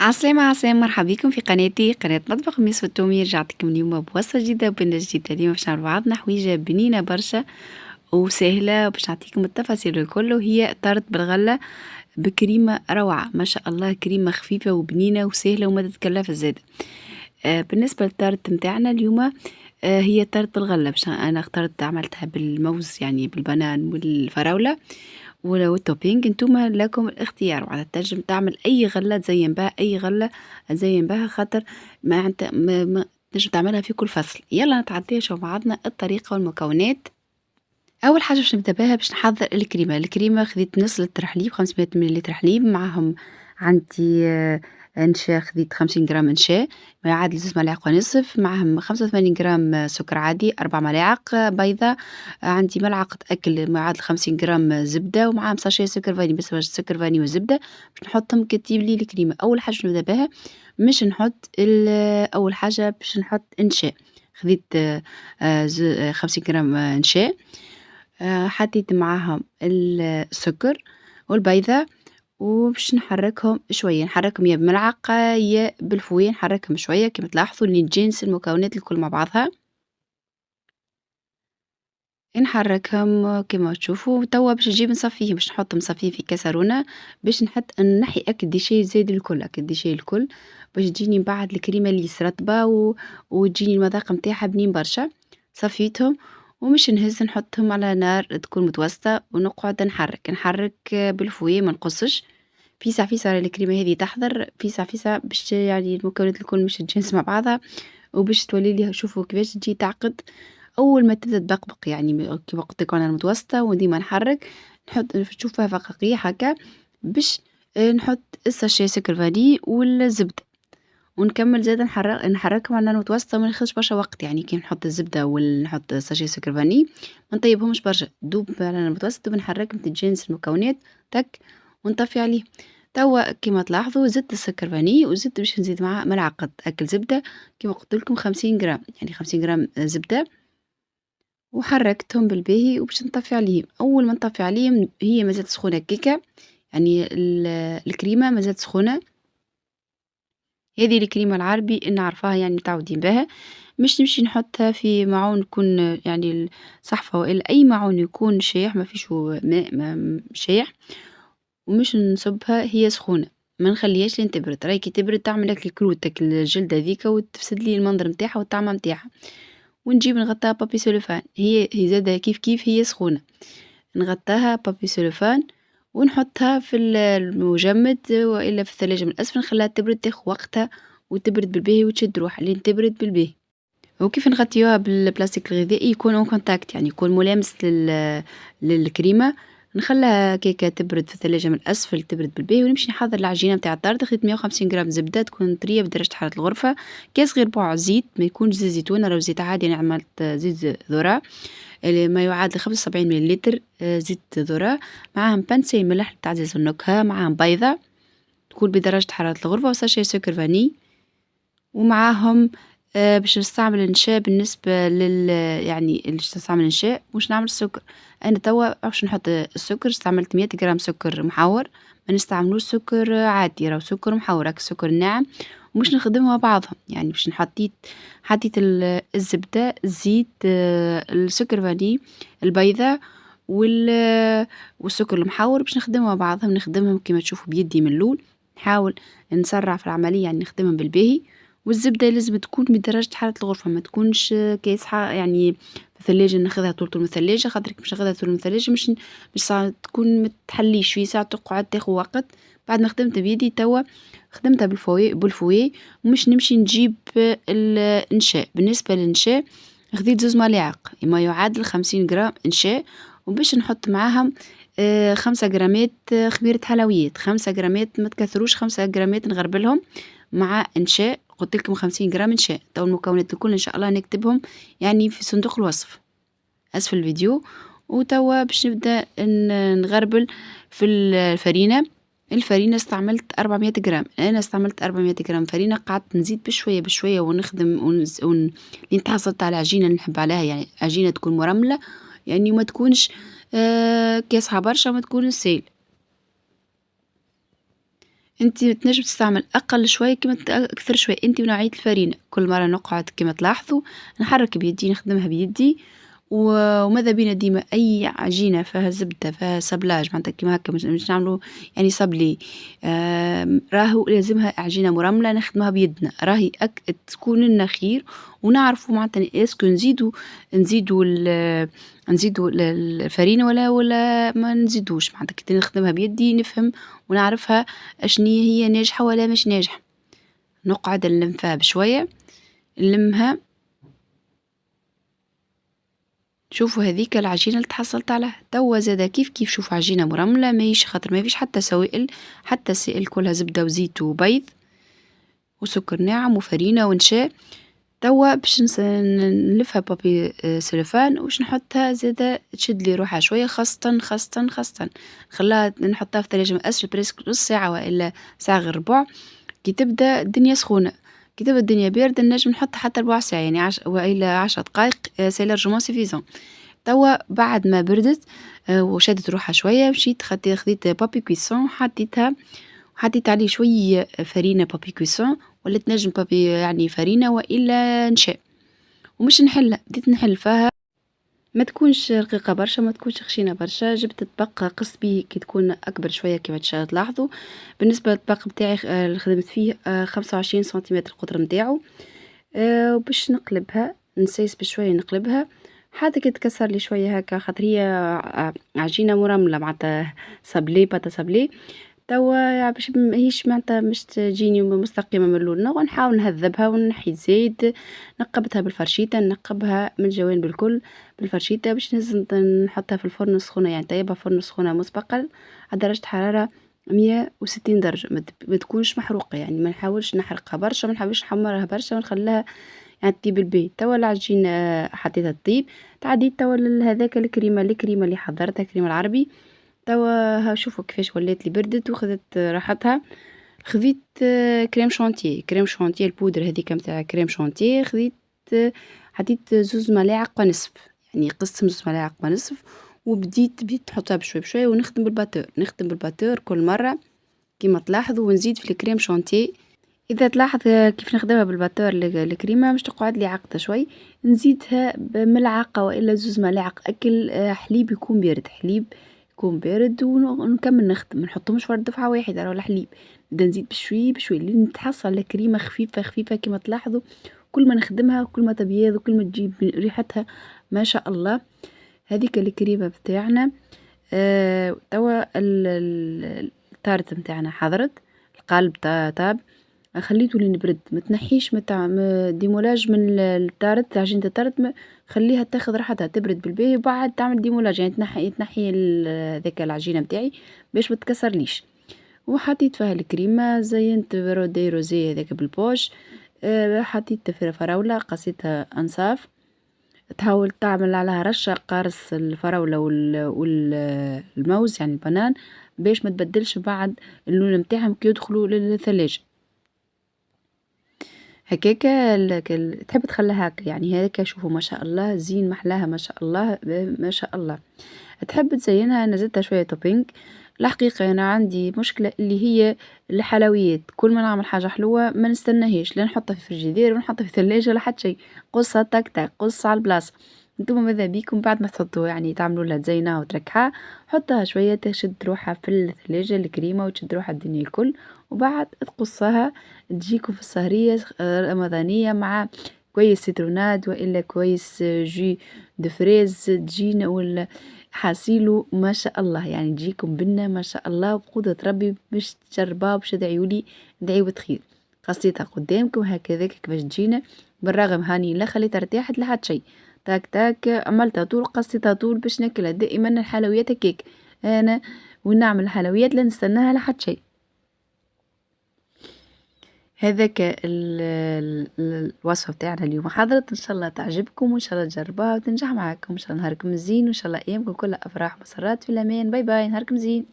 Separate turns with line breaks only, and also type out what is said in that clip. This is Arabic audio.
عسلامة مرحبا بكم في قناتي قناة مطبخ ميس والتومي. رجعت لكم اليوم بوصفة جديدة وبنة جديدة. اليوم باش نعمل بعضنا حويجة بنينة برشا وسهلة باش نعطيكم التفاصيل الكل، وهي طرت بالغلة بكريمة روعة ما شاء الله، كريمة خفيفة وبنينة وسهلة وما تتكلف زاد. بالنسبة للطرت متاعنا اليوم هي طرت بالغلة، باش انا اخترت عملتها بالموز يعني بالبنان والفراولة والتوبينج. انتوما لكم الاختيار، وعلى تنجم تعمل اي غله تزين بها، اي غله تزين بها، خاطر ما انت ما تنجم تعملها في كل فصل. يلا نتعدي شوف بعضنا الطريقه والمكونات. اول حاجه باش نبدا بها باش نحضر الكريمه خذيت نص لتر حليب، 500 ملل حليب، معهم عندي نشا، خذيت 50 جرام نشا ما يعادل 6 ملاعق ونصف، معهم 85 جرام سكر عادي، 4 ملاعق بيضة، عندي ملعقة أكل ما يعادل 50 جرام زبدة، ومعهم ساشيه سكر فاني، بس سكر فاني وزبدة باش نحطهم كتيب لي الكريمة. أول حاجة باش نبدا بها مش نحط أول حاجة باش نحط نشا، خذيت 50 جرام نشا، حطيت معاهم السكر والبيضة، وباش نحركهم شوية، نحركهم يا بملعقة يا بالفوية، نحركهم شوية كما تلاحظوا اني نجنس المكونات الكل مع بعضها، نحركهم كما تشوفوا. توا باش نجيب نصفيهم، باش نحط مصفيه في كاسرونة، باش نحي اكل ديشي زاد الكل، اكل ديشي الكل باش تجيني من بعد الكريمة اللي رطبة وتجيني المذاق متاعها بنين برشا. صفيتهم ومش نهز، نحطهم على نار تكون متوسطة ونقعد نحرك بالفوية ما نقصش، فيسع فيسع الكريمة هذه تحضر، فيسع فيسع باش يعني المكونات الكل مش تجنس مع بعضها، وباش تولي لي شوفوا كيفاش تجي تعقد. أول ما تبدأ تبقبق يعني كيما قلت لكم على المتوسطة وديما نحرك، نحط نشوفها فقاقيع هكا، باش نحط الساشيه سكر فاني والزبدة، ونكمل زاد نحركهم على المتوسطة، ما ناخذش برشا وقت يعني كي نحط الزبدة ونحط ساشيه سكر فاني ما نطيبهمش برشا، دوب على المتوسط ونحركهم تتجانس المكونات تك ونطفي عليه. توا كيما تلاحظوا زدت السكر فاني، وزدت باش نزيد معاه ملعقة أكل زبدة كيما قلت لكم 50 جرام، يعني 50 جرام زبدة، وحركتهم بالباهي وباش نطفي عليهم. أول ما نطفي عليهم هي مازالت سخونة كيكة، يعني الكريمة مازالت سخونة، هذه الكريمة العربي نعرفها يعني متعودين بها. مش نمشي نحطها في معون يكون يعني صحفة، وإلا أي معون يكون شايح ما فيش ماء شايح، ومش نصبها هي سخونة، ما نخليهاش لين تبرد، راهي كي تبرد تعمل لك الكروت داك الجلدة ذيك وتفسد لي المنظر نتاعها والطعمة نتاعها. ونجيب نغطيها بابي سوليفان، هي زادة كيف هي سخونة، نغطيها بابي سوليفان ونحطها في المجمد والا في الثلاجة من الأسفل، نخليها تبرد تاخذ وقتها وتبرد بالباهي وتشد روحها لين تبرد بالباهي. وكيف نغطيوها بالبلاستيك الغذائي يكون اون كونتاكت، يعني يكون ملامس للكريمة، نخليها كيكة تبرد في الثلاجة من الأسفل تبرد بالباهي، ونمشي نحضر العجينة نتاع الطرد. خديت 150 جرام زبدة تكون طرية بدرجة حرارة الغرفة، كاس غير بوع زيت، ما يكونش زيت زيتون، راهو زيت عادي، أنا عملت زيت ذرة ما يعادل 75 ملل زيت ذرة، معاهم بنسي ملح لتعزيز النكهة، معاهم بيضة تكون بدرجة حرارة الغرفة، وساشي سكر فاني، ومعاهم باش نستعمل نشا بالنسبة يعني باش نستعمل نشا مش نعمل السكر. أنا توا باش نحط السكر استعملت 100 جرام سكر محور، ما نستعملوش سكر عادي، راهو سكر محور هاك السكر الناعم، ومش نخدمهم مع بعضهم، يعني باش حطيت الزبدة، الزيت، السكر فاني، البيضة والسكر المحور باش نخدمهم مع بعضهم، نخدمهم كما تشوفوا بيدي من اللول، نحاول نسرع في العملية يعني نخدمهم بالباهي. والزبدة لازم تكون بدرجة حرارة الغرفة، ما تكونش كاسحة يعني في الثلاجة ناخذها طول من الثلاجة، خاطرك مش ناخذها طول من الثلاجة مش ساعة تكون متحليش في ساعة تقعد تاخذ وقت. بعد ما خدمتها بيدي توا خدمتها بالفوي ومش نمشي نجيب النشاء. بالنسبة للنشاء خذيت 2 ملاعق ما يعادل 50 جرام نشاء، وباش نحط معاهم 5 جرامات خميرة حلويات، 5 جرامات ما تكثروش، 5 جرامات نغربلهم مع نشاء، قلت لكم 50 جرام نشاء. تو المكونات الكل ان شاء الله نكتبهم يعني في صندوق الوصف اسفل الفيديو. وتوا باش نبدا نغربل في الفرينة استعملت 400 جرام، انا استعملت 400 جرام فرينة، قعدت نزيد بشويه بشويه ونخدم لين تحصلت على العجينه اللي نحب عليها، يعني عجينه تكون مرمله، يعني ما تكونش كاسحه برشا وما تكون سائل. أنتِ تنجم تستعمل أقل شوية كيما أكثر شوية، أنتِ ونوعية الفرينة، كل مرة نقعد كيما تلاحظوا نحرك بيدي نخدمها بيدي، وماذا بينا ديما أي عجينة فيها زبدة فيها صبلاج معناتها كيما هكا مش نعملوا يعني صبلي، راهو لازمها عجينة مرملة نخدموها بيدنا، راهي تكون لنا خير ونعرفوا معناتها إسكو نزيدوا الفرينة ولا ما نزيدوش، معناتها كي نخدمها بيدي نفهم ونعرفها أشني هي ناجحة ولا مش ناجحة، نقعد نلم فيها بشوية، نلمها. شوفوا هذيك العجينة اللي تحصلت عليها، توا زادا كيف شوفوا عجينة مرملة ماهيش خاطر ما فيش حتى سوائل، حتى السائل كلها زبدة وزيت وبيض وسكر ناعم وفرينة ونشا. توا باش نلفها بابي سلوفان وباش نحطها زادا تشد لي روحها شوية خاصة نخليها نحطها في الثلاجة ما أسفل بريسك نص ساعة وإلا ساعة غير ربع. كي تبدا الدنيا سخونة، كي تبدا الدنيا باردة نجم نحط حتى ربع ساعة يعني وإلا 10 دقايق سي لارجومون سيفيزون. توا بعد ما بردت وشدت روحها شوية مشيت خديت بابي كويسون حطيت عليه شوية فرينة بابي كويسون ولا تنجم بابي يعني فرينة وإلا نشا ومش نحلها بديت نحل فيها ما تكونش رقيقة برشا ما تكونش خشينة برشا. جبت الطبق قص بيه كي تكون أكبر شوية كما تلاحظوا. بالنسبة للطبق بتاعي اللي خدمت فيه 25 سنتيمتر القطر متاعو. وباش نقلبها نسيس بشوية نقلبها حتى كي تكسر لي شوية هكا خاطر هي عجينة مرملة معناتها صابلي باتا صابلي. توا يعني باش ماهيش معناتها مش تجيني مستقيمة من اللون ونحاول نهذبها ونحي الزيت نقبتها بالفرشيطة نقبها من الجوانب الكل بالفرشيطة باش نحطها في الفرن السخونة يعني طيبها فرن سخونة مسبقا على درجة حرارة 160 درجة ما تكونش محروقة يعني ما نحاولش نحرقها برشا ما نحاولش نحمرها برشا ونخليها يعني تطيب البيت. توا العجينة حطيتها تطيب تعديت توا هذاك الكريمة اللي حضرتها كريمة العربي. توا ها شوفوا كيفاش ولات لي بردت وخذت راحتها. خذيت كريم شانتيه البودرة هذيك متاع كريم شانتيه خذيت حطيت 2 ملاعق ونصف يعني قسم 2 ملاعق ونصف بديت نحطها بشوي ونخدم بالباتور كل مرة كيما تلاحظوا ونزيد في الكريم شانتيه. إذا تلاحظ كيف نخدمها بالباتور الكريمة مش تقعد لي عقدة شوي نزيدها بملعقة وإلا 2 ملاعق أكل حليب يكون بارد ونكمل نخدم ما نحطهمش ورا دفعة واحدة ولا حليب نبدا نزيد بشوي لين تحصل الكريمة خفيفة كما تلاحظوا. كل ما نخدمها كل ما تبيض وكل ما تجيب ريحتها ما شاء الله. هذيك الكريمة بتاعنا توا التارت متاعنا حضرت القالب طاب خليته لين برد ما تنحيش ديمولاج من التارت عجينة التارت خليها تاخذ راحتها تبرد بالباهي وبعد تعمل ديمولاج يعني تنحي ذاك العجينة متاعي باش ما تكسرليش. وحطيت فيها الكريمة زينت برودي روزي هذاك بالبوش. حطيت فراولة قصيتها أنصاف تحاول تعمل عليها رشة قارص الفراولة والموز يعني البنان باش ما تبدلش بعد اللون متاعهم كي يدخلوا للثلاجة هكاكا تحب تخليها هكا يعني هكا شوفوا ما شاء الله زين محلاها ما شاء الله ما شاء الله. تحب تزينها نزلتها شوية توبينج. الحقيقة أنا عندي مشكلة اللي هي الحلويات كل ما نعمل حاجة حلوة ما نستناهاش لا نحطها في الفريجيدير ونحطها في الثلاجة ولا حتى شيء قصها تك تك قص على البلاصة. انتم ماذا بيكم بعد ما تحطوا يعني تعملوا لها تزينها وتركحها حطها شوية تشد روحها في الثلاجة الكريمة وتشد روحها الدنيا الكل وبعد تقصها تجيكم في السهرية رمضانية مع كويس سيتروناد وإلا كويس جو دو فريز تجينا ولا حاسيلو ما شاء الله يعني تجيكم بنا ما شاء الله وبقدرة ربي باش تجربها باش تدعيولي دعيوة خير خاصيتها قدامكم هكذاك كيفاش تجينا بالرغم هاني لا خليتها ارتاحت لا حتى شي تاك تاك عملتها طول قصيتها طول باش ناكلها دائما الحلويات هكاك انا ونعمل الحلويات لا نستناها لا حتى شي. هذاك الوصفة بتاعنا اليوم حضرت إن شاء الله تعجبكم وإن شاء الله تجربوها وتنجح معاكم إن شاء الله نهاركم زين وإن شاء الله أيامكم كلها أفراح ومسرات في الأمان. باي باي نهاركم زين.